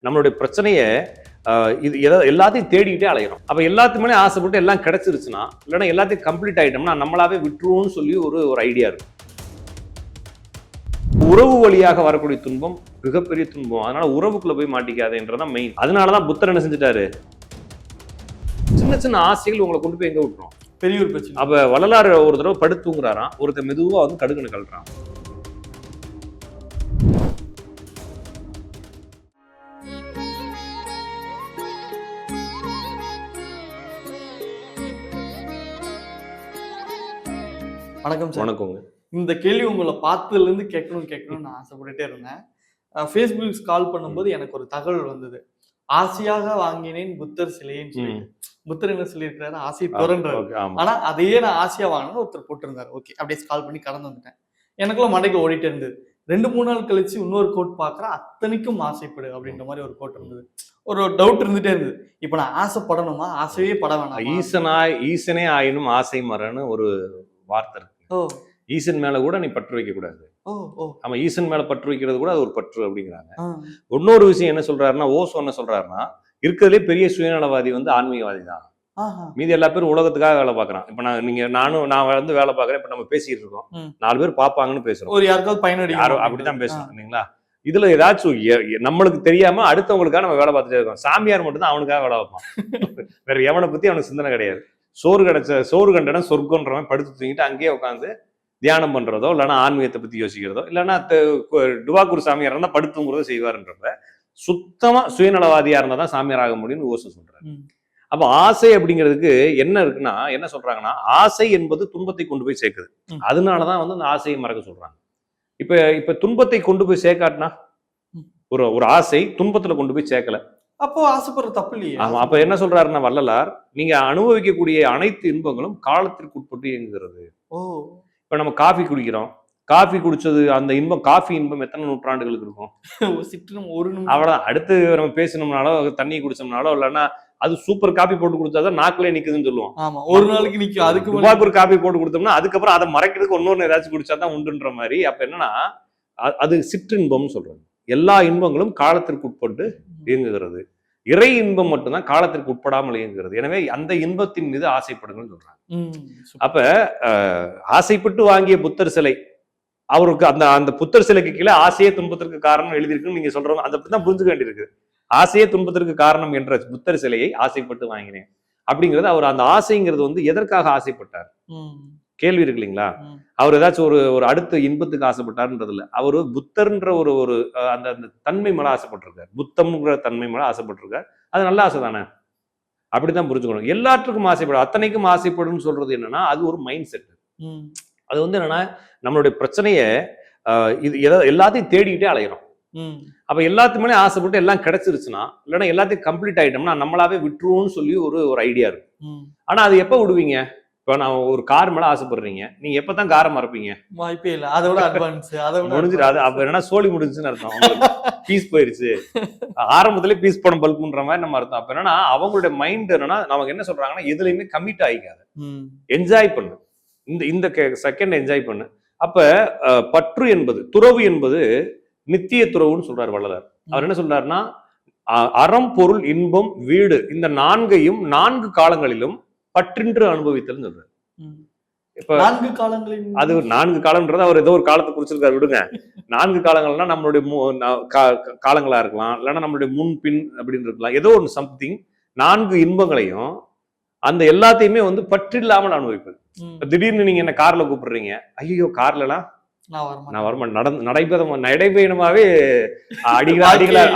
நம்மளுடைய பிரச்சனையை இது எல்லாத்தையும் தேடிக்கிட்டே அலையிறோம். அப்ப எல்லாத்துக்குமே ஆசைப்பட்டு எல்லாம் கிடைச்சிருச்சுன்னா, இல்லைன்னா எல்லாத்தையும் கம்ப்ளீட் ஆயிட்டோம்னா நம்மளாவே விட்டுருவோம்னு சொல்லி ஒரு ஐடியா இருக்கு. உறவு வழியாக வரக்கூடிய துன்பம் மிகப்பெரிய துன்பம். அதனால உறவுக்குள்ள போய் மாட்டிக்காதேன்றதான் மெயின். அதனாலதான் புத்தர் என்ன செஞ்சுட்டாரு, சின்ன சின்ன ஆசைகள் உங்களை கொண்டு போய் எங்க விட்டுரும், பெரிய ஒரு பிரச்சனை. அப்ப வள்ளலார் ஒரு தடவை படுத்துங்கிறாராம், ஒருத்தர் மெதுவா வந்து கடுகுன்னு கல்றான். வணக்கம் சார். வணக்கங்க. இந்த கேள்வி உங்களை பார்த்ததுல இருந்து கேட்கணும்னு நான் ஆசைப்பட்டுட்டே இருந்தேன். ஃபேஸ்புக் கால் பண்ணும்போது எனக்கு ஒரு தகவல் வந்தது. ஆசையாக வாங்கினேன் புத்தர் சிலைன்னு சொல்லிட்டு. புத்தர் என்ன சொல்லியிருக்கிறாரு, ஆசை துறன்றாரு. ஆனா அதையே நான் ஆசையா வாங்கினேன் ஒருத்தர் போட்டிருந்தாரு. ஓகே, அப்படியே கால் பண்ணி கடந்து வந்துட்டேன். எனக்குள்ள மண்டைக்கு ஓடிட்டே இருந்தது. 2-3 நாள் கழிச்சு இன்னொரு கோட் பாக்குறேன், அத்தனைக்கும் ஆசைப்படு அப்படின்ற மாதிரி ஒரு கோட் இருந்தது. ஒரு டவுட் இருந்துட்டே இருந்தது. இப்ப நான் ஆசைப்படணுமா, ஆசையே பட வேணாம்? ஈசனே ஆயினும் ஆசை மரன்னு ஒரு வார்த்தை இருக்கு. ஈசன் மேல கூட நீ பற்று வைக்க கூடாது. ஆமா, ஈசன் மேல பற்று வைக்கிறது கூட அது ஒரு பற்று அப்படிங்கிறாங்க. இன்னொரு விஷயம் என்ன சொல்றாருன்னா, ஓசோ என்ன சொல்றாருன்னா, இருக்கிறதுலே பெரிய சுயநலவாதி வந்து ஆன்மீகவாதி தான். மீதி எல்லா பேரும் உலகத்துக்காக வேலை பாக்குறான். இப்ப நான் வந்து வேலை பாக்குறேன். இப்ப நம்ம பேசிட்டு இருக்கோம், 4 பேர் பாப்பாங்கன்னு பேசுறோம், ஒரு யாருக்காவது பயனடையும் அப்படித்தான் பேசுறோம் இல்லைங்களா? இதுல ஏதாச்சும் நம்மளுக்கு தெரியாம அடுத்தவங்களுக்காக நம்ம வேலை பார்த்துட்டே இருக்கோம். சாமியார் மட்டும் தான் அவனுக்காக வேலை பார்ப்பான். வேற எவனை பத்தி அவனுக்கு சிந்தனை கிடையாது. சோறு கண்ட இடம் சொர்க்கன்றவன் படுத்து தூங்கிட்டு அங்கேயே உட்காந்து தியானம் பண்றதோ, இல்லைன்னா ஆன்மீகத்தை பத்தி யோசிக்கிறதோ, இல்லைன்னா டுவாக்கூர் சாமியார் இருந்தா படுத்துங்கிறதோ செய்வாருன்றப்ப சுத்தமா சுயநலவாதியா இருந்தா தான் சாமியார் ஆக முடியும்னு ஓசோ சொல்றாரு. அப்ப ஆசை அப்படிங்கிறதுக்கு என்ன இருக்குன்னா, என்ன சொல்றாங்கன்னா, ஆசை என்பது துன்பத்தை கொண்டு போய் சேர்க்குது. அதனாலதான் வந்து அந்த ஆசையை மறக்க சொல்றாங்க. இப்ப துன்பத்தை கொண்டு போய் சேர்க்காட்டினா, ஒரு ஆசை துன்பத்துல கொண்டு போய் சேர்க்கல, அப்போ ஆசைப்படுற தப்பு இல்லையா? ஆமா, அப்ப என்ன சொல்றாருன்னா வள்ளலார், நீங்க அனுபவிக்கக்கூடிய அனைத்து இன்பங்களும் காலத்திற்கு உட்பட்டு இயங்குகிறது. இப்ப நம்ம காஃபி குடிக்கிறோம், காஃபி குடிச்சது அந்த இன்பம், காஃபி இன்பம் எத்தனை நூற்றாண்டுகளுக்கு இருக்கும்? அவ்வளவுதான். அடுத்து நம்ம பேசணும்னாலோ தண்ணி குடிச்சோம்னாலோ, இல்லைன்னா அது சூப்பர் காபி போட்டு கொடுத்தாதான் நாக்குல நிக்குதுன்னு சொல்லுவோம். ஆமா, ஒரு நாளைக்கு நிக்கும். அதுக்கு ஒரு காபி போட்டு கொடுத்தோம்னா அதுக்கப்புறம் அதை மறைக்கிறதுக்கு இன்னொன்னு ஏதாச்சும் குடிச்சாதான் உண்டுன்ற மாதிரி. அப்ப என்னன்னா, அது சிற்றின்பம்னு சொல்றாங்க. எல்லா இன்பங்களும் காலத்திற்கு உட்பட்டு இயங்குகிறது. இறை இன்பம் மட்டும்தான் காலத்திற்கு உட்படாமல் இயங்குகிறது. எனவே அந்த இன்பத்தின் மீது ஆசைப்படுங்கன்னு சொல்றாங்க. அப்ப ஆசைப்பட்டு வாங்கிய புத்தர் சிலை, அவருக்கு அந்த புத்தர் சிலைக்கு கீழே ஆசையே துன்பத்திற்கு காரணம் எழுதியிருக்குன்னு நீங்க சொல்றோம். அதை அப்படிதான் புரிஞ்சுக்க வேண்டியிருக்கு. ஆசையே துன்பத்திற்கு காரணம் என்ற புத்தர் சிலையை ஆசைப்பட்டு வாங்கினேன் அப்படிங்கிறது, அவர் அந்த ஆசைங்கிறது வந்து எதற்காக ஆசைப்பட்டார் கேள்வி இருக்கு இல்லைங்களா? அவர் ஏதாச்சும் ஒரு அடுத்த இன்பத்துக்கு ஆசைப்பட்டாருன்றது இல்ல. அவரு புத்தர்ன்ற ஒரு அந்த தன்மை மேல ஆசைப்பட்டிருக்காரு. புத்தம்ங்கிற தன்மை மேல ஆசைப்பட்டிருக்காரு. அது நல்ல ஆசை தானே, அப்படித்தான் புரிஞ்சுக்கணும். எல்லாத்துக்கும் ஆசைப்படும், அத்தனைக்கும் ஆசைப்படும் சொல்றது என்னன்னா, அது ஒரு மைண்ட் செட். அது வந்து என்னன்னா, நம்மளுடைய பிரச்சனைய இது எல்லாத்தையும் தேடிக்கிட்டே அலையிறோம். அப்ப எல்லாத்துக்குமே ஆசைப்பட்டு எல்லாம் கிடைச்சிருச்சுன்னா, இல்லைன்னா எல்லாத்தையும் கம்ப்ளீட் ஆயிட்டோம்னா நம்மளாவே விட்டுருவோம்னு சொல்லி ஒரு ஐடியா இருக்கு. ஆனா அது எப்ப விடுவீங்க? இப்ப நான் ஒரு கார் மேல ஆசைப்படுறீங்க, நீங்க எப்பதான் காரை மறப்பீங்க? வாய்ப்பே இல்ல. அதோட அட்வான்ஸ் முடிஞ்சிரு. அது அப்ப என்ன சோழி முடிஞ்சுன்னு அர்த்தம், பீஸ் போயிருச்சு. ஆரம்பத்திலே பீஸ் படம் பல்புன்ற மாதிரி நம்ம அர்த்தம். அப்ப என்னன்னா, அவங்களுடைய மைண்ட் என்னன்னா, நமக்கு என்ன சொல்றாங்கன்னா, எதுலையுமே கமிட் ஆகிக்காது, என்ஜாய் பண்ணு, இந்த செகண்ட் என்ஜாய் பண்ணு. அப்ப பற்று என்பது, துறவு என்பது நித்திய துறவுன்னு சொல்றாரு வள்ளலார். அவர் என்ன சொல்றாருன்னா, அறம், பொருள், இன்பம், வீடு, இந்த 4ஐயும் 4 காலங்களிலும் பற்றின்று அனுபவித்தல் சொல்றாரு. இப்ப 4 காலங்களில், அது 4 காலம்ன்றது அவர் ஏதோ ஒரு காலத்தை குறிச்சிருக்காரு, விடுங்க. 4 காலங்கள்னா நம்மளுடைய காலங்களா இருக்கலாம், இல்லைன்னா நம்மளுடைய முன்பின் அப்படின்னு இருக்கலாம், ஏதோ ஒன்று சம்திங். 4 இன்பங்களையும் அந்த எல்லாத்தையுமே வந்து பற்றில்லாமல் அனுபவிப்பது. திடீர்னு நீங்க என்ன கார்ல கூப்பிடுறீங்க, ஐயோ கார்லாம் நான் வரமாட்டேன், நடைபயணமாவே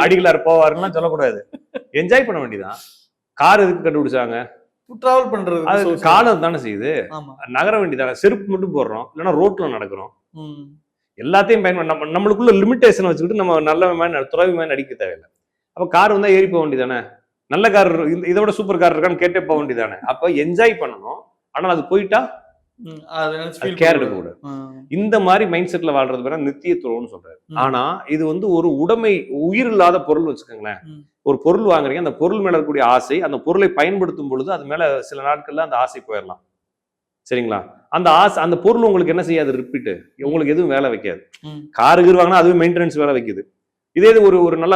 அடிகளார் போவாருன்னா சொல்லக்கூடாது, என்ஜாய் பண்ண வேண்டியதான். கார் எதுக்கு கண்டுபிடிச்சாங்க? டிராவல் பண்றது. அது காலம் தானே செய்யுது, நகர வேண்டியதானே. செருப்பு மட்டும் போடுறோம், இல்லைன்னா ரோட்ல நடக்கிறோம், எல்லாத்தையும் பயன்படுத்த நம்மளுக்குள்ள லிமிட்டேஷன் வச்சுக்கிட்டு நம்ம நல்ல துறவிமான நடிக்க தேவையில்லை. அப்ப கார் வந்தா ஏறி போக வேண்டியதானே, நல்ல கார் இதோட சூப்பர் கார் இருக்கான்னு கேட்டே போக வேண்டியதானே. அப்ப என்ஜாய் பண்ணணும், ஆனால் அது போயிட்டா கேர் எடுக்க கூடாது. இந்த மாதிரி மைண்ட் செட்ல வாழ்றது பேர நித்திய துறவுன்னு சொல்றாரு. ஆனா இது வந்து ஒரு உடைமை, உயிர் இல்லாத பொருள் வச்சுக்கோங்களேன். ஒரு பொருள் வாங்குறீங்க, அந்த பொருள் மேல இருக்கக்கூடிய ஆசை, அந்த பொருளை பயன்படுத்தும் பொழுது அது மேல சில நாட்கள்ல அந்த ஆசை போயிடலாம், சரிங்களா? அந்த ஆசை, அந்த பொருள் உங்களுக்கு என்ன செய்யாது, ரிப்பீட், உங்களுக்கு எதுவும் வேலை வைக்காது. காரு வாங்கினா அதுவும் மெயின்டெனன்ஸ் வேலை வைக்குது. இதே இது ஒரு நல்ல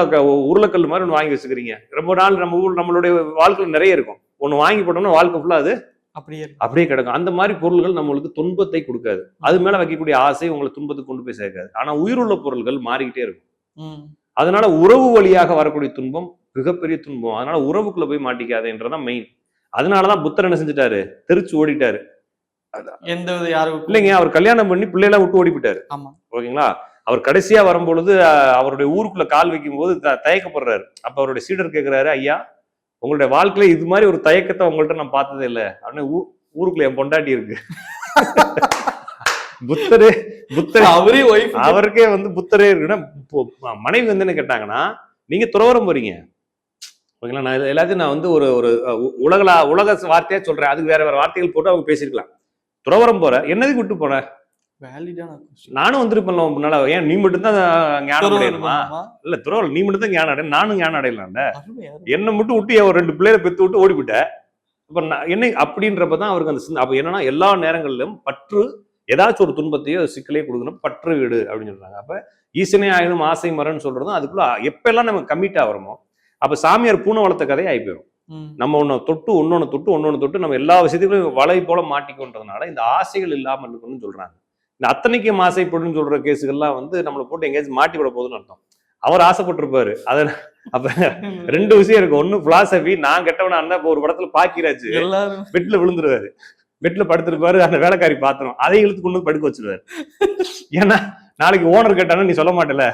உருளைக்கல் மாதிரி ஒன்று வாங்கி வச்சுக்கிறீங்க, ரொம்ப நாள் நம்மளுடைய வாழ்க்கையில் நிறைய இருக்கும், ஒன்று வாங்கி போட்டோம்னா வாழ்க்கை ஃபுல்லா அது அப்படியே கிடக்கும். அந்த மாதிரி பொருள்கள் நம்மளுக்கு துன்பத்தை கொடுக்காது, அது மேல வைக்கக்கூடிய ஆசை உங்களை துன்பத்துக்கு கொண்டு போய் சேர்க்காது. ஆனா உயிருள்ள பொருள்கள் மாறிக்கிட்டே இருக்கும். அதனால உறவு வழியாக வரக்கூடிய துன்பம் மிகப்பெரிய துன்பம். அதனால உறவுக்குள்ள போய் மாட்டிக்காதுன்றதான் மெயின். அதனாலதான் புத்தர் என்ன செஞ்சுட்டாரு, தெரிச்சு ஓடிட்டாரு. எந்த யாரும் இல்லைங்க, அவர் கல்யாணம் பண்ணி பிள்ளைலாம் விட்டு ஓடி போயிட்டாரு. ஓகேங்களா, அவர் கடைசியா வரும்பொழுது அவருடைய ஊருக்குள்ள கால் வைக்கும் போது தயக்கப்படுறாரு. அப்ப அவருடைய சீடர் கேட்கிறாரு, ஐயா உங்களுடைய வாழ்க்கையில இது மாதிரி ஒரு தயக்கத்தை உங்கள்ட்ட நான் பார்த்ததே இல்லை அப்படின்னு. ஊருக்குள்ள என் பொண்டாட்டி இருக்கு. புத்தரே அவருக்கே வந்து புத்தரே இருக்குன்னா மனைவி வந்து என்ன கேட்டாங்கன்னா, நீங்க துறவரம் போறீங்க ஓகேங்களா, நான் எல்லாத்தையும் நான் வந்து ஒரு உலக வார்த்தையா சொல்றேன், அதுக்கு வேற வார்த்தைகள் போட்டு அவங்க பேசிருக்கலாம். துறவரம் போற என்னதுக்கு விட்டு போன, நானும் வந்துருப்பேன்ல முன்னால, ஏன் நீ மட்டும் தான் ஞானம் அடையணுமா? இல்ல துறவரம் நீ மட்டும் தான் ஞானம் அடையணும், நானும் ஞானம் அடையலாம்ல, என்னை மட்டும் விட்டு ஒரு 2 பிள்ளைகளை பெத்து விட்டு ஓடிவிட்ட. அப்ப என்ன அப்படின்றப்பதான் அவருக்கு அந்த அப்ப என்னன்னா எல்லா நேரங்களிலும் பற்று, ஏதாச்சும் ஒரு துன்பத்தையோ சிக்கலையோ கொடுக்கணும், பற்று வீடு அப்படின்னு சொல்றாங்க. அப்ப ஈசனே ஆயினும் ஆசை மரன்னு சொல்றதும் அதுக்குள்ள எப்பெல்லாம் நம்ம கம்மிட் ஆகிறோமோ அப்ப சாமியார் பூனை வளர்த்த கதையை ஆகி போயிடும். நம்ம ஒன்னு தொட்டு நம்ம எல்லா விஷயத்துக்கும் வலை போல மாட்டிக்கொன்றதுனால இந்த ஆசைகள் இல்லாமல் இருக்கணும்னு சொல்றாங்க. இந்த அத்தனைக்கும் ஆசைப்படுன்னு சொல்ற கேஸுகள்லாம் வந்து நம்மளை போட்டு எங்கேயாச்சும் மாட்டி விட போகுதுன்னு அர்த்தம். அவர் ஆசைப்பட்டிருப்பாரு. அத அப்ப 2 விஷயம் இருக்கு. ஒண்ணு பிலாசபி, நான் கெட்டவனா இருந்தா ஒரு படத்துல பாக்கிறாச்சு பெட்ல விழுந்துருவாரு, பெட்ல படுத்திருப்பாரு, அந்த வேலைக்காரி பாத்திரம் அதை இழுத்து கொண்டு படுக்க வச்சிருவாரு. ஏன்னா நாளைக்கு ஓனர் கேட்டானா நீ சொல்ல மாட்டல,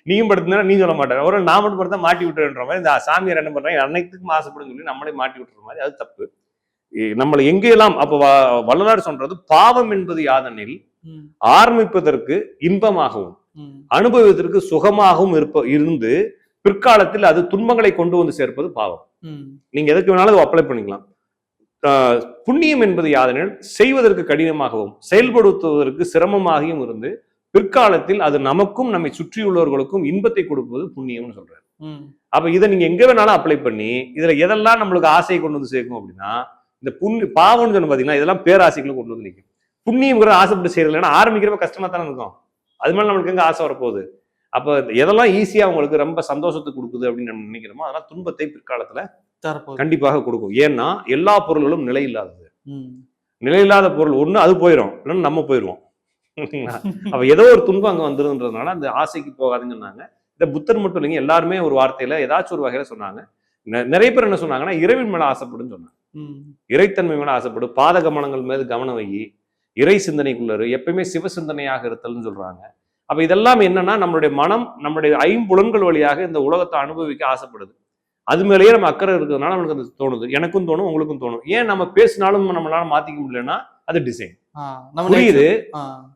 நீயும் படுத்தினா நீ சொல்ல மாட்டேன், ஒரு நான் மட்டும் படுத்தா மாட்டி விட்டுருன்ற மாதிரி இந்த சாமியார் என்ன பண்றாங்க, அன்னைக்குக்கும் ஆசைப்படும் சொல்லி நம்மளே மாட்டி விட்டுற மாதிரி. அது தப்பு. நம்மளை எங்கெல்லாம் அப்ப வள்ளலார் சொல்றது, பாவம் என்பது யாதெனில் ஆரம்பிப்பதற்கு இன்பமாகவும் அனுபவத்திற்கு சுகமாகவும் இருந்து பிற்காலத்தில் அது துன்பங்களை கொண்டு வந்து சேர்ப்பது பாவம். நீங்க எதுக்கு வேணாலும் அப்ளை பண்ணிக்கலாம். புண்ணியம் என்பது யாதெனில் செய்வதற்கு கடினமாகவும் செயல்படுத்துவதற்கு சிரமமாகவும் இருந்து பிற்காலத்தில் அது நமக்கும் நம்மை சுற்றியுள்ளவர்களுக்கும் இன்பத்தை கொடுப்பது புண்ணியம்னு சொல்றாரு. அப்ப இதை நீங்க எங்க வேணாலும் அப்ளை பண்ணி இதுல எதெல்லாம் நம்மளுக்கு ஆசையை கொண்டு வந்து சேர்க்கும் அப்படின்னா, இந்த பாவம்னு சொன்ன பாத்தீங்கன்னா இதெல்லாம் பேராசைகளை கொண்டு வந்து நிற்கும். புண்ணியம்ங்கிற ஆசைப்பட்டு செய்யறதுல ஆரம்பிக்கிறப்ப கஷ்டமா தானே இருக்கும், அது மேல நம்மளுக்கு எங்க ஆசை வரப்போகுது. அப்ப எதெல்லாம் ஈஸியா உங்களுக்கு ரொம்ப சந்தோஷத்தை கொடுக்குது அப்படின்னு நம்ம நினைக்கிறோமோ அதெல்லாம் துன்பத்தை பிற்காலத்துல கண்டிப்பாக கொடுக்கும். ஏன்னா எல்லா பொருள்களும் நிலை இல்லாதது. நிலையில்லாத பொருள் ஒண்ணு அது போயிடும், இல்லைன்னா நம்ம போயிடுவோம். அப்ப ஏதோ ஒரு துன்பம் அங்க வந்துருன்றதுனால அந்த ஆசைக்கு போகாதுன்னு சொன்னாங்க. இந்த புத்தர் மட்டும் இல்லைங்க, எல்லாருமே ஒரு வார்த்தையில ஏதாச்சும் ஒரு வகையில சொன்னாங்க. நிறைய பேர் என்ன சொன்னாங்கன்னா, இறைவன் மேல ஆசைப்படுன்னு சொன்னாங்க. இறைத்தன்மை மேல ஆசைப்படு, பாத கமனங்கள் மீது கவனம் வை, இறை சிந்தனைக்குள்ளரு, எப்பயுமே சிவ சிந்தனையாக இருத்தல்னு சொல்றாங்க. அப்ப இதெல்லாம் என்னன்னா, நம்மளுடைய மனம் நம்மளுடைய 5 புலன்கள் வழியாக இந்த உலகத்தை அனுபவிக்க ஆசைப்படுது. அது மேலேயே நம்ம அக்கறை இருக்கிறதுனால நம்மளுக்கு அது தோணுது. எனக்கும் தோணும், உங்களுக்கும் தோணும். ஏன் நம்ம பேசினாலும் நம்மளால மாத்திக்க முடியலன்னா அது டிசைன் புரியுது,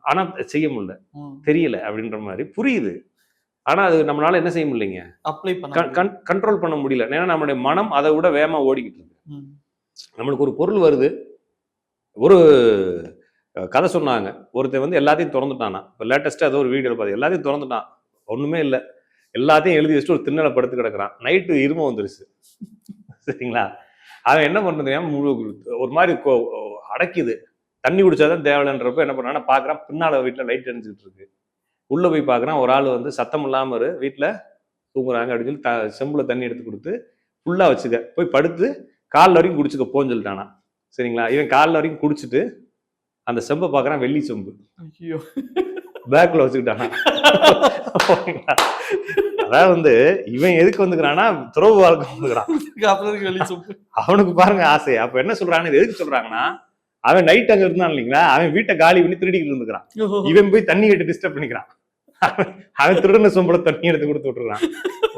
ஆனா செய்ய முடியல, தெரியல அப்படின்ற மாதிரி புரியுது. ஆனா அது நம்மளால என்ன செய்ய முடியலைங்க, அப்ளை பண்ண கண்ட்ரோல் பண்ண முடியல. ஏன்னா நம்மளுடைய மனம் அதை விட வேகமா ஓடிக்கிட்டு இருக்கு. நம்மளுக்கு ஒரு பொருள் வருது, ஒரு கதை சொன்னாங்க, ஒருத்தன் வந்து எல்லாத்தையும் திறந்துட்டானா. இப்போ லேட்டஸ்டா ஏதோ ஒரு வீடியோ பார்த்து எல்லாத்தையும் திறந்துட்டான், ஒண்ணுமே இல்லை, எல்லாத்தையும் எழுதி வச்சுட்டு ஒரு திண்ணல படுத்து கிடக்குறான். நைட்டு இரும வந்துருச்சு, சரிங்களா. அவன் என்ன பண்றது, ஒரு மாதிரி அடைக்குது, தண்ணி குடிச்சாதான் தேவையில்லைன்றப்ப என்ன பண்ணான்னா பாக்குறான், பின்னால வீட்டுல லைட் எரிஞ்சுக்கிட்டு இருக்கு. உள்ள போய் பாக்குறான், ஒரு ஆள் வந்து சத்தம் இல்லாம வீட்டுல தூங்குறாங்க அப்படின்னு சொல்லி செம்புல தண்ணி எடுத்து கொடுத்து ஃபுல்லா வச்சுக்க, போய் படுத்து காலில் வரைக்கும் குடிச்சுக்க போன்னு சொல்லிட்டானா. சரிங்களா. இவன் காலில் வரைக்கும் குடிச்சிட்டு அந்த செம்பை பாக்குறான், வெள்ளி செம்பு, பேக்ல வச்சுக்கிட்டானா. அதாவது வந்து இவன் எதுக்கு வந்துக்கிறான்னா துறவு வாழ்க்கை வந்துக்கிறான். அவனுக்கு பாருங்க ஆசை. அப்ப என்ன சொல்றாங்க, எதுக்கு சொல்றாங்கன்னா, அவன் நைட் அங்க இருந்தான் இல்லைங்களா, அவன் வீட்டை காலி பண்ணி திருடிக்கிட்டு இருந்துக்கிறான். இவன் போய் தண்ணி கேட்டு டிஸ்டர்ப் பண்ணிக்கிறான். அவன் திருடின சொம்பள தண்ணி எடுத்து கொடுத்து விட்டுறான்.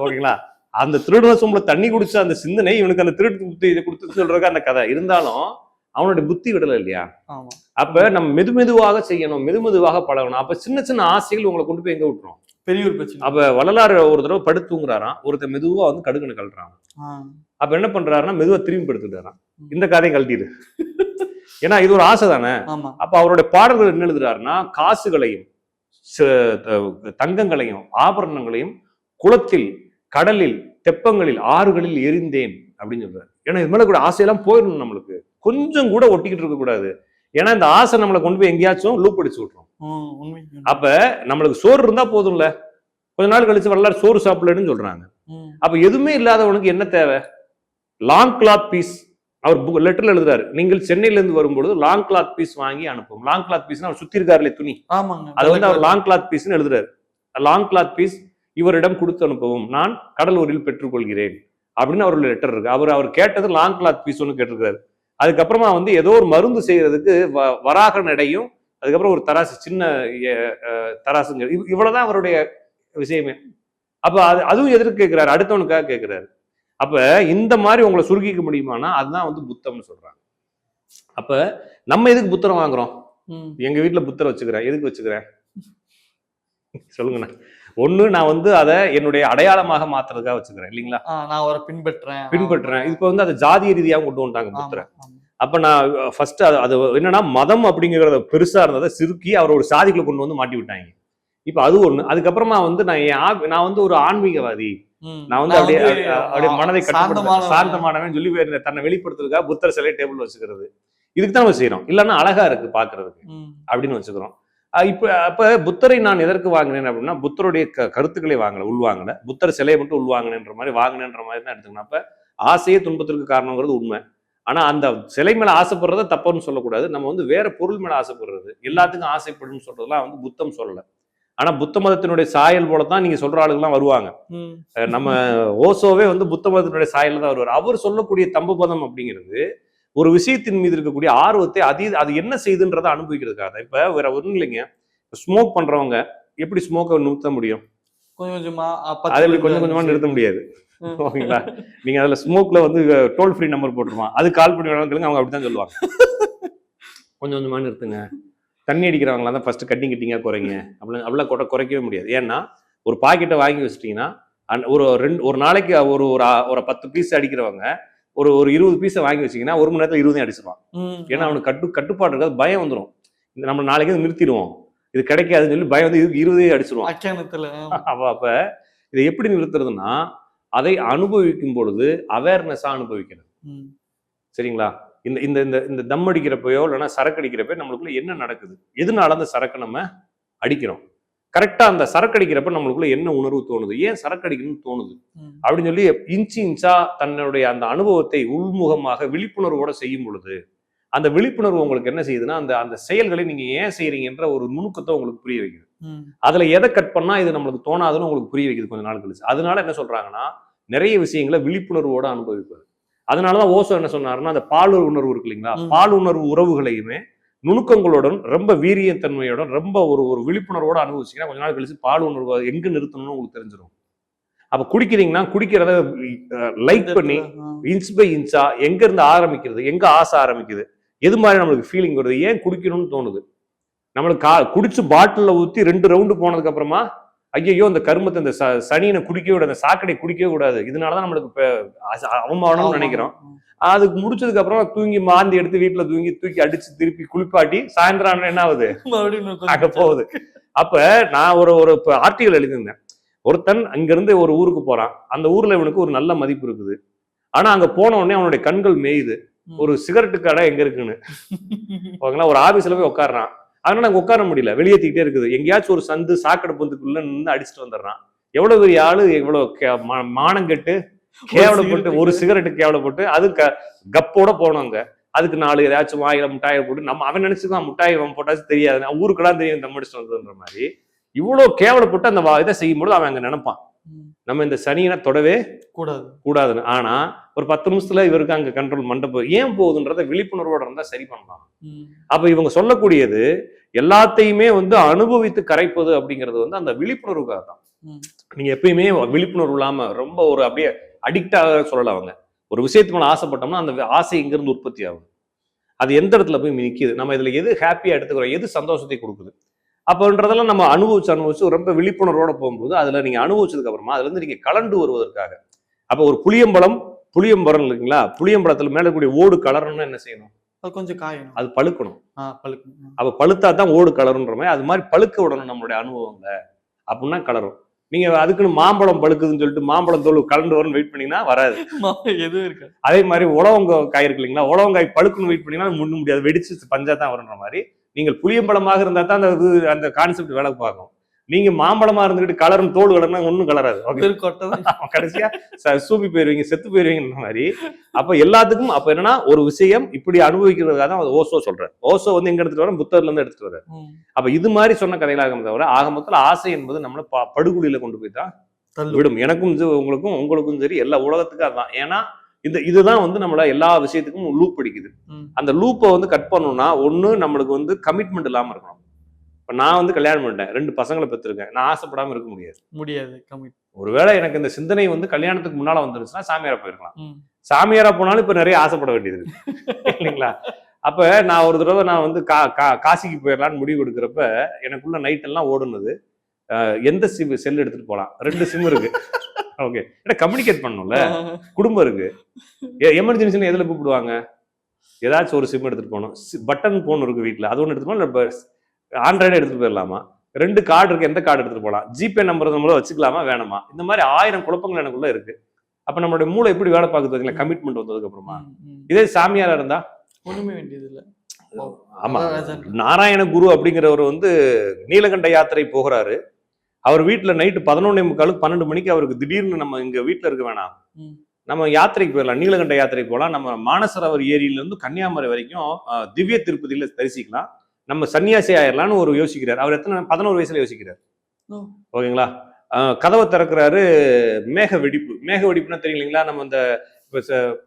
ஓகேங்களா. அந்த திருடின சொம்பள தண்ணி குடிச்ச அந்த சிந்தனை இவனுக்கு அந்த திருட்டு புத்தி இதை கொடுத்து சொல்றதுக்கு அந்த கதை இருந்தாலும் அவனுடைய புத்தி விடல இல்லையா. அப்ப நம்ம மெதுமெதுவாக செய்யணும், மெதுமெதுவாக பழகணும். அப்ப சின்ன சின்ன ஆசைகள் உங்களை கொண்டு போய் எங்க விட்டுரும், பெரிய ஒரு பிரச்சனை. அப்ப வள்ளலார் ஒரு தடவை படுத்துங்கிறாராம், ஒருத்தர் மெதுவா வந்து கடுக்கணு கழட்டுறான். அப்ப என்ன பண்றாருன்னா மெதுவா திரும்பி படுத்துட்டாராம். இந்த கதையை கழட்டிடு, ஏன்னா இது ஒரு ஆசை தானே. அப்ப அவருடைய பாடல்கள் என்ன எழுதுறாருன்னா, காசுகளையும் தங்கங்களையும் ஆபரணங்களையும் குளத்தில், கடலில், தெப்பங்களில், ஆறுகளில் எரிந்தேன் அப்படின்னு சொல்றாரு. ஏன்னா இது மேல கூட ஆசையெல்லாம் போயிடணும், நம்மளுக்கு கொஞ்சம் கூட ஒட்டிக்கிட்டு இருக்க கூடாது. ஏன்னா இந்த ஆசை நம்மளை கொண்டு போய் எங்கேயாச்சும் லூப் அடிச்சு விட்டுரும். அப்ப நம்மளுக்கு சோறு இருந்தா போதும்ல, கொஞ்ச நாள் கழிச்சு வரலாறு சோறு சாப்பிடலன்னு சொல்றாங்க. அப்ப எதுவுமே இல்லாதவனுக்கு என்ன தேவை? Long cloth piece. அவர் லெட்டர்ல எழுதுறாரு, நீங்கள் சென்னையில இருந்து வரும்பொழுது லாங் கிளாத் பீஸ் வாங்கி அனுப்பும். லாங் கிளாத் பீஸ்னா அவர் சுத்தி இருக்காருல துணி, அதை வந்து அவர் லாங் கிளாத் பீஸ்ன்னு எழுதுறாரு. லாங் கிளாத் பீஸ் இவரிடம் கொடுத்து அனுப்பவும், நான் கடலூரில் பெற்றுக்கொள்கிறேன் அப்படின்னு அவருடைய லெட்டர் இருக்கு. அவர் கேட்டது லாங் கிளாத் பீஸ் ஒன்று கேட்டிருக்காரு. அதுக்கப்புறமா வந்து ஏதோ ஒரு மருந்து செய்யறதுக்கு வராக நடையும், அதுக்கப்புறம் ஒரு தராசு, சின்ன தராசுங்க, இவ்வளவுதான் அவருடைய விஷயமே. அப்ப அதுவும் எதற்கு கேட்கிறாரு? அடுத்தவனுக்காக கேட்கிறாரு. அப்ப இந்த மாதிரி உங்களை சுருக்கிக்க முடியுமானா அதுதான் வந்து புத்தம்னு சொல்றாங்க. அப்ப நம்ம எதுக்கு புத்தரம் வாங்குறோம்? எங்க வீட்டுல புத்தரை வச்சுக்கிறேன், எதுக்கு வச்சுக்கிறேன் சொல்லுங்கண்ணா. ஒண்ணு, நான் வந்து அதை என்னுடைய அடையாளமாக மாத்துறதுக்காக வச்சுக்கிறேன் இல்லைங்களா, நான் அவரை பின்பற்றுறேன். இப்ப வந்து அதை ஜாதிய ரீதியாக கொண்டு வந்துட்டாங்க புத்தரை. அப்ப நான் ஃபர்ஸ்ட் அது என்னன்னா, மதம் அப்படிங்கிறத பெருசா இருந்ததை சுருக்கி அவர் ஒரு சாதிக்குள்ள கொண்டு வந்து மாட்டி விட்டாங்க. இப்ப அது ஒண்ணு. அதுக்கப்புறமா வந்து நான் வந்து ஒரு ஆன்மீகவாதி, நான் வந்து அப்படியே மனதை கட்டுப்படுத்த சாந்தமானவன் சொல்லி தன்னை வெளிப்படுத்துறதுக்காக புத்தர் சிலை டேபிள் வச்சுக்கிறது. இதுக்கு தான் செய்யறோம். இல்லைன்னா அழகா இருக்கு பாக்குறதுக்கு அப்படின்னு வச்சுக்கிறோம். அப்ப புத்தரை நான் எதற்கு வாங்கினேன் அப்படின்னா, புத்தருடைய கருத்துக்களை உள்வாங்கல, புத்தர் சிலையை மட்டும் உள்வாங்கினேன்ற மாதிரி வாங்கினேன்ற மாதிரி தான் எடுத்துக்கணும். அப்ப ஆசையே துன்பத்திற்கு காரணங்கிறது உண்மை. ஆனா அந்த சிலை மேல ஆசைப்படுறத தப்புன்னு சொல்லக்கூடாது. நம்ம வந்து வேற பொருள் மேல ஆசைப்படுறது, எல்லாத்துக்கும் ஆசைப்படும் சொல்றதுலாம் வந்து புத்தம் சொல்லல. ஆனா புத்த மதத்தினுடைய சாயல் போலதான் நீங்க சொல்ற ஆளுகள்லாம் வருவாங்க. நம்ம ஓசோவே வந்து புத்த மதத்தினுடைய சாயல் தான் வருவார். அவர் சொல்லக்கூடிய தம்பபதம் அப்படிங்கிறது ஒரு விஷயத்தின் மீது இருக்கக்கூடிய ஆர்வத்தை அது என்ன செய்யுதுன்றதை அனுபவிக்கிறதுக்காக. இப்ப வேற ஒண்ணும் இல்லைங்க, ஸ்மோக் பண்றவங்க எப்படி ஸ்மோக்கை நிறுத்த முடியும்? கொஞ்சம் கொஞ்சமா நிறுத்த முடியாது. ஓகேங்களா? நீங்க அதுல ஸ்மோக்ல வந்து டோல் ஃப்ரீ நம்பர் போட்டுருவான், அது கால் பண்ணி வேணாலும் அவங்க அப்படித்தான் சொல்லுவாங்க, கொஞ்சம் கொஞ்சமா நிறுத்துங்க. தண்ணி அடிக்கிறவங்களா தான் ஃபர்ஸ்ட் கட்டிங்கா குறைங்க அப்படிலாம் குறைக்கவே முடியாது. ஏன்னா ஒரு பாக்கெட்டை வாங்கி வச்சுட்டீங்கன்னா ஒரு நாளைக்கு ஒரு 10 பீஸ் அடிக்கிறவங்க ஒரு 20 பீஸை வாங்கி வச்சீங்கன்னா 1 மணி நேரத்துல 20 அடிச்சிருவான். ஏன்னா அவனுக்கு கட்டுப்பாடு இருக்காது, பயம் வந்துடும். நம்ம நாளைக்கு நிறுத்திடுவோம், இது கிடைக்காதுன்னு சொல்லி பயம் வந்து 20 அடிச்சிருவான். அப்ப இதை எப்படி நிறுத்துறதுன்னா, அதை அனுபவிக்கும் பொழுது அவேர்னஸா அனுபவிக்கிறது. சரிங்களா? இந்த இந்த இந்த தம் அடிக்கிறப்பயோ இல்லைன்னா சரக்கு அடிக்கிறப்ப நம்மளுக்குள்ள என்ன நடக்குது, எதனால அந்த சரக்கு நம்ம அடிக்கிறோம், கரெக்டா அந்த சரக்கு அடிக்கிறப்ப நம்மளுக்குள்ள என்ன உணர்வு தோணுது, ஏன் சரக்கு அடிக்கணும்னு தோணுது அப்படின்னு சொல்லி இன்ச்சா தன்னுடைய அந்த அனுபவத்தை உள்முகமாக விழிப்புணர்வோட செய்யும் பொழுது அந்த விழிப்புணர்வு உங்களுக்கு என்ன செய்யுதுன்னா, அந்த செயல்களை நீங்க ஏன் செய்யறீங்கன்ற ஒரு நுணுக்கத்தை உங்களுக்கு புரிய வைக்குது. அதுல எதை கட் பண்ணா இது நம்மளுக்கு தோணாதுன்னு உங்களுக்கு புரிய வைக்குது கொஞ்ச நாள் கழிச்சு. அதனால என்ன சொல்றாங்கன்னா, நிறைய விஷயங்களை விழிப்புணர்வோட அனுபவிப்பது. அதனாலதான் ஓசோ என்ன சொன்னாருன்னா, அந்த பால் உணர்வு இருக்கு இல்லைங்களா, பால் உணர்வு உறவுகளையுமே நுணுக்கங்களுடன் ரொம்ப வீரியத்தன்மையோட ரொம்ப ஒரு விழிப்புணர்வோட அனுபவிச்சீங்கன்னா கொஞ்ச நாள் கழிச்சு பால் உணர்வு எங்க நிறுத்தணும்னு உங்களுக்கு தெரிஞ்சிடும். அப்ப குடிக்கிறீங்கன்னா குடிக்கிறத லைக் பண்ணி இன்ச் பை இன்ச்சா எங்க இருந்து ஆரம்பிக்கிறது, எங்க ஆசை ஆரம்பிக்குது, எது மாதிரி நம்மளுக்கு ஃபீலிங் வருது, ஏன் குடிக்கணும்னு தோணுது. நம்மளுக்கு குடிச்சு பாட்டில ஊத்தி 2 ரவுண்டு போனதுக்கு அப்புறமா ஐயோ இந்த கருமத்தை இந்த சனியனை குடிக்கவே கூடாது, அந்த சாக்கடை குடிக்கவே கூடாது, இதனாலதான் நம்மளுக்கு அவமானம்னு நினைக்கிறோம். அதுக்கு முடிச்சதுக்கு அப்புறம் தூங்கி மாந்தி எடுத்து வீட்டுல தூக்கி அடிச்சு திருப்பி குளிப்பாட்டி சாயந்தரம் என்ன ஆகுது, அங்க போகுது. அப்ப நான் ஒரு ஆர்டிகல் எழுதியிருந்தேன். ஒருத்தன் அங்க இருந்து ஒரு ஊருக்கு போறான், அந்த ஊர்ல இவனுக்கு ஒரு நல்ல மதிப்பு இருக்குது. ஆனா அங்க போன உடனே அவனுடைய கண்கள் மேயுது, ஒரு சிகரெட்டு கடை எங்க இருக்குன்னு. ஓகேங்களா? ஒரு ஆபீஸ்ல போய் உட்காடுறான், அதனால நாங்க உட்கார முடியல, வெளியேற்றிக்கிட்டே இருக்குது. எங்கேயாச்சும் ஒரு சந்து சாக்கடை பொந்துக்குள்ள நின்று அடிச்சுட்டு வந்துடுறான். எவ்வளவு பெரிய ஆளு, எவ்வளவு மானம் கெட்டு கேவலப்பட்டு, ஒரு சிகரெட்டு கேவலப்பட்டு அது கப்போட போனவங்க. அதுக்கு 4 ஏதாச்சும் வாயில முட்டாயை போட்டு நம்ம அவன் நினைச்சுதான் முட்டாய் போட்டாச்சு தெரியாது, ஊருக்கெல்லாம் தெரியும் தம் அடிச்சுட்டு வந்ததுன்ற மாதிரி இவ்வளவு கேவலப்பட்டு அந்த இதை செய்யும்போது அவன் அங்க நினைப்பான், நம்ம இந்த சனியனை தொடவே கூடாதுன்னு. ஆனா ஒரு 10 நிமிஷத்துல இவருக்கு அங்க கண்ட்ரோல் மண்டபம் ஏன் போகுதுன்றத விழிப்புணர்வோட இருந்தா சரி பண்ணலாம். அப்ப இவங்க சொல்லக்கூடியது எல்லாத்தையுமே வந்து அனுபவித்து கரைப்பது அப்படிங்கிறது வந்து அந்த விழிப்புணர்வுக்காக தான். நீங்க எப்பயுமே விழிப்புணர்வு இல்லாம ரொம்ப ஒரு அப்படியே அடிக்டாக சொல்லல. அவங்க ஒரு விஷயத்து மேல ஆசைப்பட்டோம்னா அந்த ஆசை இங்க இருந்து உற்பத்தி ஆகுது, அது எந்த இடத்துல போய் நிக்குது, நம்ம இதுல எது ஹாப்பியா எடுத்துக்கிறோம், எது சந்தோஷத்தை கொடுக்குது, அப்பன்றதெல்லாம் நம்ம அனுபவிச்சு ரொம்ப விழிப்புணர்வோட போகும்போது அதுல நீங்க அனுபவிச்சதுக்கு அப்புறமா அதுல இருந்து நீங்க கலண்டு வருவதற்காக. அப்ப ஒரு புளியம்பரம் இல்லைங்களா, புளியம்பழத்துல மேல கூடிய ஓடு கலரணும்னா என்ன செய்யணும், அது கொஞ்சம் காயணும், அது பழுக்கணும். அப்ப பழுத்தா தான் ஓடு கலருன்ற மாதிரி அது மாதிரி பழுக்க விடணும் நம்மளுடைய அனுபவங்களை, அப்படின்னா கலரும். நீங்க அதுக்குன்னு மாம்பழம் பழுக்குதுன்னு சொல்லிட்டு மாம்பழம் தோல் கலந்து வரும்னு வெயிட் பண்ணீங்கன்னா வராது, எதுவும் இருக்கு. அதே மாதிரி உலவங்க காய் இருக்கு இல்லைங்களா, உலவங்காய் பழுக்குன்னு வெயிட் பண்ணீங்கன்னா முன்ன முடியாது, வெடிச்சு பஞ்சா தான் வரும்ன்ற மாதிரி நீங்கள் புளியம்பழமாக இருந்தா தான் அந்த கான்செப்ட் வேலை பார்க்கும். நீங்க மாம்பழமா இருந்துகிட்டு கலரும் தோல் கலர்னா ஒண்ணும் கலராது. Okay. திருக்கோட்டை தான். கடைசியா சூப்பி போயிருவீங்க, செத்து போயிருவீங்கன்ற மாதிரி. அப்ப எல்லாத்துக்கும் அப்ப என்னன்னா ஒரு விஷயம் இப்படி அனுபவிக்கிறதுக்காக தான் ஓசோ சொல்றாரு. ஓசோ வந்து எங்க எடுத்துட்டு வர, புத்தர்ல இருந்து எடுத்துட்டு வர. அப்ப இது மாதிரி சொன்ன கதைகளாக தவிர ஆக மொத்தம் ஆசை என்பது நம்மள படுகொலியில கொண்டு போய் தான் விடும். எனக்கும் உங்களுக்கும் சரி, எல்லா உலகத்துக்கும் அதுதான். ஏன்னா இதுதான் வந்து நம்மள எல்லா விஷயத்துக்கும் லூப் அடிக்குது. அந்த லூப்பை வந்து கட் பண்ணணும்னா ஒண்ணு நம்மளுக்கு வந்து கமிட்மெண்ட் இல்லாம இருக்கணும். இப்ப நான் வந்து கல்யாணம் பண்ணிட்டேன், 2 பசங்களை பெற்றிருக்கேன், நான் ஆசைப்படாம இருக்க முடியாது. ஒருவேளை எனக்கு இந்த சிந்தனை வந்து கல்யாணத்துக்கு முன்னால வந்துருச்சுன்னா சாமியாரா போயிருக்கலாம். சாமியாரா போனாலும் இப்ப நிறைய ஆசைப்பட வேண்டியது இருக்கு இல்லைங்களா? அப்ப நான் ஒரு தடவை நான் வந்து காசிக்கு போயிடலான்னு முடிவு எடுக்கிறப்ப எனக்குள்ள நைட் எல்லாம் ஓடுனது எந்த செல் எடுத்துட்டு போலாம், 2 சிம் இருக்கு. ஓகே, கம்யூனிகேட் பண்ணணும்ல, குடும்பம் இருக்கு, எமர்ஜென்சின்னு எதுல கூப்பிடுவாங்க, ஏதாச்சும் ஒரு சிம் எடுத்துட்டு போகணும். பட்டன் போன் இருக்கு வீட்டுல, அது ஒன்று எடுத்துட்டு போகணும். ஆண்ட்ராய்டு எடுத்துட்டு போயிடலாமா, 2 கார்டு இருக்கு, எந்த கார்டு எடுத்துட்டு போகலாம், ஜிபே நம்பர் நம்மள வச்சுக்கலாமா வேணாமா, இந்த மாதிரி 1000 குழப்பங்கள் எனக்குள்ள இருக்கு. அப்ப நம்மளுடைய மூளை எப்படி வேலை பார்க்குது, கமிட்மெண்ட் வந்ததுக்கு அப்புறமா. இதே சாமியாரா இருந்தா ஒண்ணுமே வேண்டியது இல்ல. ஆமா, நாராயண குரு அப்படிங்கிறவர் வந்து நீலகண்ட யாத்திரை போகிறாரு. அவர் வீட்டுல நைட்டு 11:45 12 மணிக்கு அவருக்கு திடீர்னு நம்ம இங்க வீட்டுல இருக்க வேணாம், நம்ம யாத்திரைக்கு போயிடலாம், நீலகண்ட யாத்திரைக்கு போகலாம், நம்ம மானசரோவர் ஏரியில இருந்து கன்னியாகுமரி வரைக்கும் திவ்ய திருப்பதியில தரிசிக்கலாம், நம்ம சன்னியாசி ஆயிரலாம்னு ஒரு யோசிக்கிறார். அவர் எத்தனை 11 வயசுல யோசிக்கிறார். ஓகேங்களா? கதவை திறக்கிறாரு, மேக வெடிப்புன்னா தெரியுங்களா, நம்ம இந்த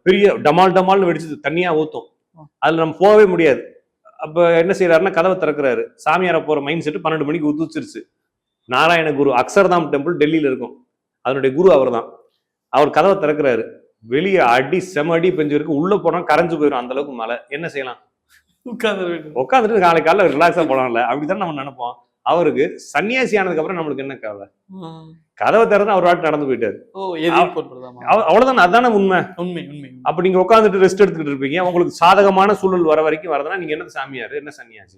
பெரிய டமால்னு வெடிச்சு தண்ணியா ஊத்தும், அதுல நம்ம போகவே முடியாது. அப்ப என்ன செய்யறாருன்னா கதவை திறக்கிறாரு, சாமியார போற மைண்ட் செட் 12 மணிக்கு உதிச்சிருச்சு. நாராயண குரு அக்ஷர்தாம் டெம்பிள் டெல்லியில இருக்கும், அதனுடைய குரு அவர் தான். அவர் கதவை திறக்கிறாரு, வெளியே அடி செம அடி பெஞ்சிருக்கு, உள்ள போனா கரைஞ்சு போயிடும், அந்த அளவுக்கு மழை. என்ன செய்யலாம், உட்காந்துட்டு காலையில ரிலாக்ஸா போலாம்ல, அப்படித்தான் நம்ம நினைப்போம். அவருக்கு சன்னியாசி ஆனதுக்கு அப்புறம் நம்மளுக்கு என்ன கவலை, கதவை திறந்து அவர் வாட்டு நடந்து போயிட்டாரு, அவ்வளவுதான். அதான உண்மை. அப்ப நீங்க உட்காந்துட்டு ரெஸ்ட் எடுத்துக்கிட்டு இருப்பீங்க, உங்களுக்கு சாதகமான சூழல் வர வரைக்கும் வரதுன்னா நீங்க என்ன சாமியாரு, என்ன சன்னியாசி?